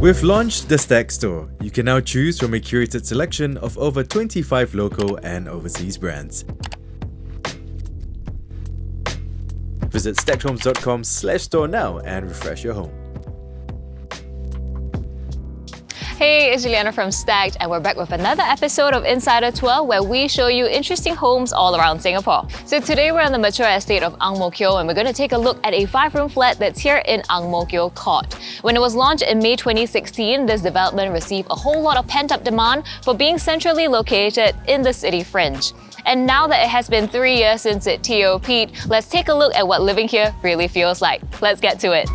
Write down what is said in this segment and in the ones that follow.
We've launched the Stack Store. You can now choose from a curated selection of over 25 local and overseas brands. Visit stackhomes.com/store now and refresh your home. Hey, it's Juliana from Stacked, and we're back with another episode of Insider Tour where we show you interesting homes all around Singapore. So today we're on the mature estate of Ang Mo Kio, and we're going to take a look at a 5-room flat that's here in Ang Mo Kio Court. When it was launched in May 2016, this development received a whole lot of pent-up demand for being centrally located in the city fringe. And now that it has been 3 years since it TOP'd, let's take a look at what living here really feels like. Let's get to it.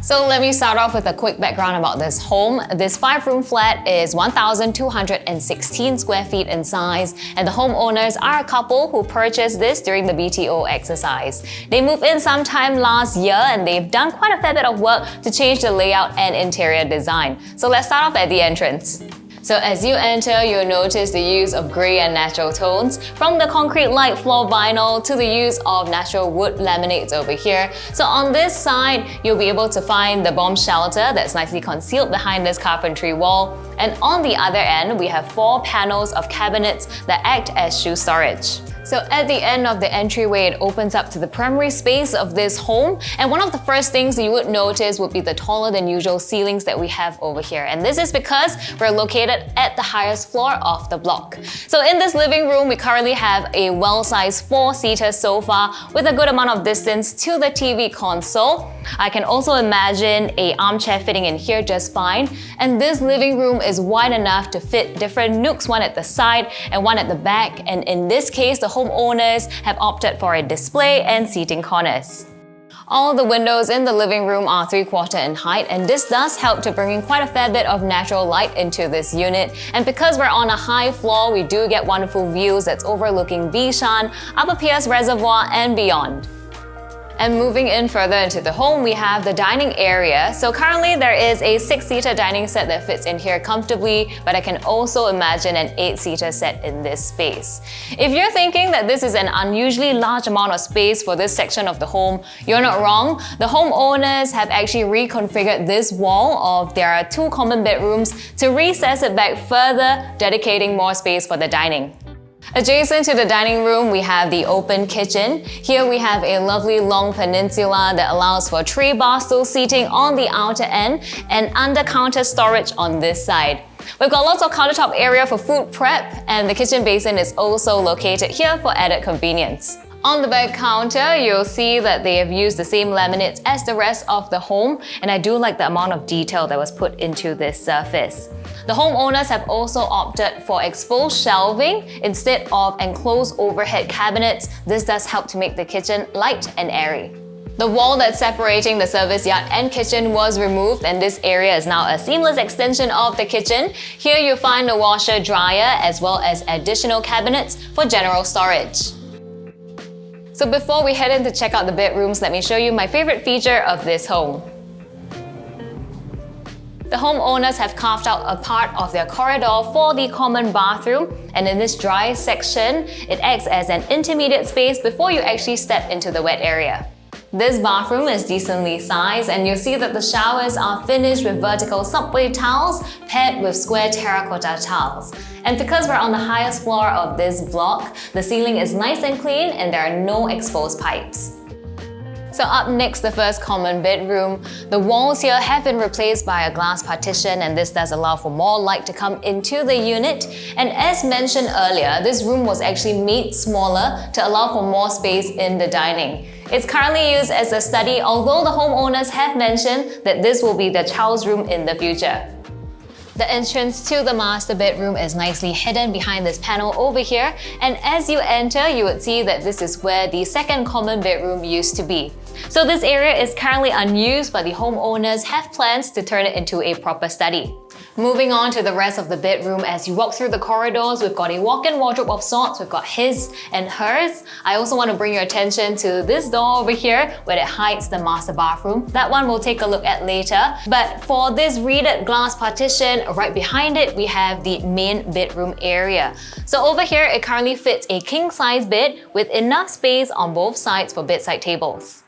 So let me start off with a quick background about this home. This 5-room flat is 1,216 square feet in size, and the homeowners are a couple who purchased this during the BTO exercise. They moved in sometime last year, and they've done quite a fair bit of work to change the layout and interior design. So let's start off at the entrance. So as you enter, you'll notice the use of grey and natural tones, from the concrete light floor vinyl to the use of natural wood laminates over here. So on this side, you'll be able to find the bomb shelter that's nicely concealed behind this carpentry wall. And on the other end, we have 4 panels of cabinets that act as shoe storage. So at the end of the entryway, it opens up to the primary space of this home. And one of the first things you would notice would be the taller than usual ceilings that we have over here. And this is because we're located at the highest floor of the block. So in this living room, we currently have a well-sized 4-seater sofa with a good amount of distance to the TV console. I can also imagine an armchair fitting in here just fine. And this living room is wide enough to fit different nooks, one at the side and one at the back. And in this case, the homeowners have opted for a display and seating corners. All the windows in the living room are 3/4 in height, and this does help to bring in quite a fair bit of natural light into this unit. And because we're on a high floor, we do get wonderful views that's overlooking Bishan, Upper Pierce Reservoir and beyond. And moving in further into the home, we have the dining area. So currently there is a 6-seater dining set that fits in here comfortably, but I can also imagine an 8-seater set in this space. If you're thinking that this is an unusually large amount of space for this section of the home, you're not wrong. The homeowners have actually reconfigured this wall of their 2 common bedrooms to recess it back further, dedicating more space for the dining. Adjacent to the dining room, we have the open kitchen. Here we have a lovely long peninsula that allows for 3 bar stool seating on the outer end and under-counter storage on this side. We've got lots of countertop area for food prep, and the kitchen basin is also located here for added convenience. On the back counter, you'll see that they have used the same laminates as the rest of the home, and I do like the amount of detail that was put into this surface. The homeowners have also opted for exposed shelving instead of enclosed overhead cabinets. This does help to make the kitchen light and airy. The wall that's separating the service yard and kitchen was removed, and this area is now a seamless extension of the kitchen. Here you'll find the washer dryer as well as additional cabinets for general storage. So before we head in to check out the bedrooms, let me show you my favorite feature of this home. The homeowners have carved out a part of their corridor for the common bathroom, and in this dry section, it acts as an intermediate space before you actually step into the wet area. This bathroom is decently sized, and you'll see that the showers are finished with vertical subway tiles paired with square terracotta tiles. And because we're on the highest floor of this block, the ceiling is nice and clean and there are no exposed pipes. So up next, the first common bedroom. The walls here have been replaced by a glass partition, and this does allow for more light to come into the unit. And as mentioned earlier, this room was actually made smaller to allow for more space in the dining. It's currently used as a study, although the homeowners have mentioned that this will be their child's room in the future. The entrance to the master bedroom is nicely hidden behind this panel over here, and as you enter, you would see that this is where the second common bedroom used to be. So this area is currently unused, but the homeowners have plans to turn it into a proper study. Moving on to the rest of the bedroom, as you walk through the corridors, we've got a walk-in wardrobe of sorts. We've got his and hers. I also want to bring your attention to this door over here where it hides the master bathroom. That one we'll take a look at later. But for this reeded glass partition, right behind it, we have the main bedroom area. So over here, it currently fits a king-size bed with enough space on both sides for bedside tables.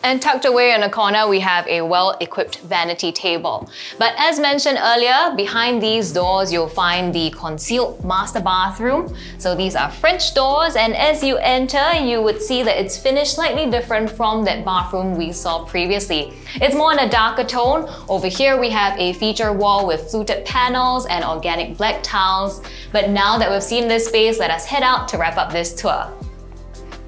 And tucked away in a corner, we have a well-equipped vanity table. But as mentioned earlier, behind these doors, you'll find the concealed master bathroom. So these are French doors, and as you enter, you would see that it's finished slightly different from that bathroom we saw previously. It's more in a darker tone. Over here, we have a feature wall with fluted panels and organic black tiles. But now that we've seen this space, let us head out to wrap up this tour.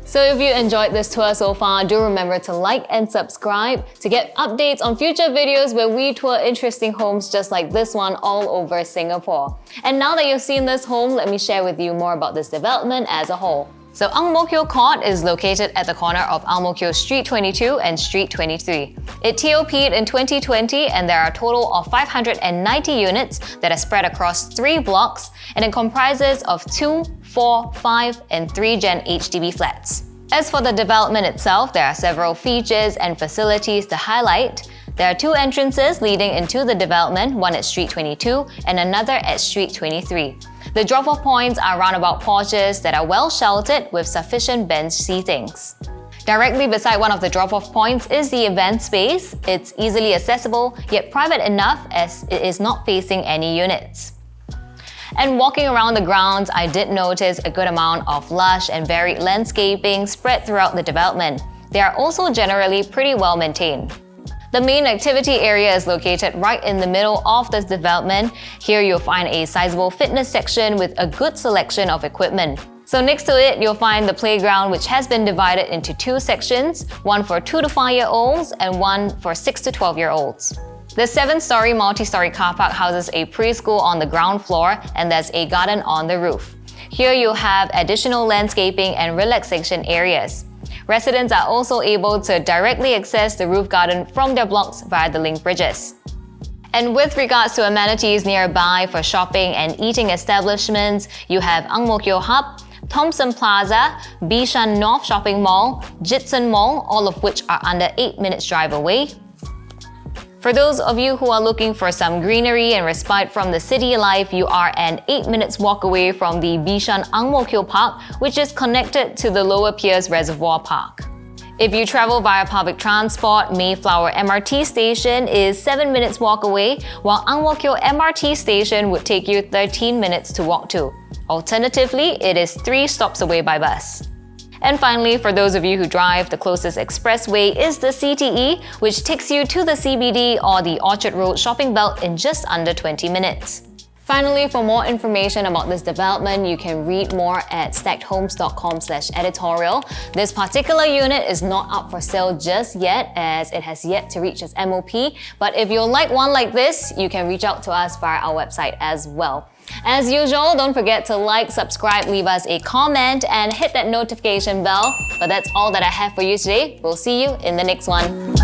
So if you enjoyed this tour so far, do remember to like and subscribe to get updates on future videos where we tour interesting homes just like this one all over Singapore. And now that you've seen this home, let me share with you more about this development as a whole. So Ang Mo Kio Court is located at the corner of Ang Mo Kio Street 22 and Street 23. It TOP'd in 2020 and there are a total of 590 units that are spread across 3 blocks, and it comprises of 2, 4, 5 and 3 Gen HDB flats. As for the development itself, there are several features and facilities to highlight. There are 2 entrances leading into the development, one at Street 22 and another at Street 23. The drop-off points are roundabout porches that are well sheltered with sufficient bench seatings. Directly beside one of the drop-off points is the event space. It's easily accessible, yet private enough as it is not facing any units. And walking around the grounds, I did notice a good amount of lush and varied landscaping spread throughout the development. They are also generally pretty well maintained. The main activity area is located right in the middle of this development. Here you'll find a sizable fitness section with a good selection of equipment. So next to it, you'll find the playground, which has been divided into 2 sections, one for 2 to 5-year-olds and one for 6 to 12-year-olds. The 7-story multi-story car park houses a preschool on the ground floor, and there's a garden on the roof. Here you'll have additional landscaping and relaxation areas. Residents are also able to directly access the roof garden from their blocks via the link bridges. And with regards to amenities nearby for shopping and eating establishments, you have Ang Mo Kio Hub, Thomson Plaza, Bishan North Shopping Mall, Jitson Mall, all of which are under 8 minutes drive away. For those of you who are looking for some greenery and respite from the city life, you are an 8 minutes walk away from the Bishan Ang Mo Kio Park, which is connected to the Lower Piers Reservoir Park. If you travel via public transport, Mayflower MRT station is 7 minutes walk away, while Ang Mo Kio MRT station would take you 13 minutes to walk to. Alternatively, it is 3 stops away by bus. And finally, for those of you who drive, the closest expressway is the CTE, which takes you to the CBD or the Orchard Road shopping belt in just under 20 minutes. Finally, for more information about this development, you can read more at stackedhomes.com/editorial. This particular unit is not up for sale just yet, as it has yet to reach its MOP, but if you'll like one like this, you can reach out to us via our website as well. As usual, don't forget to like, subscribe, leave us a comment, and hit that notification bell. But that's all that I have for you today. We'll see you in the next one.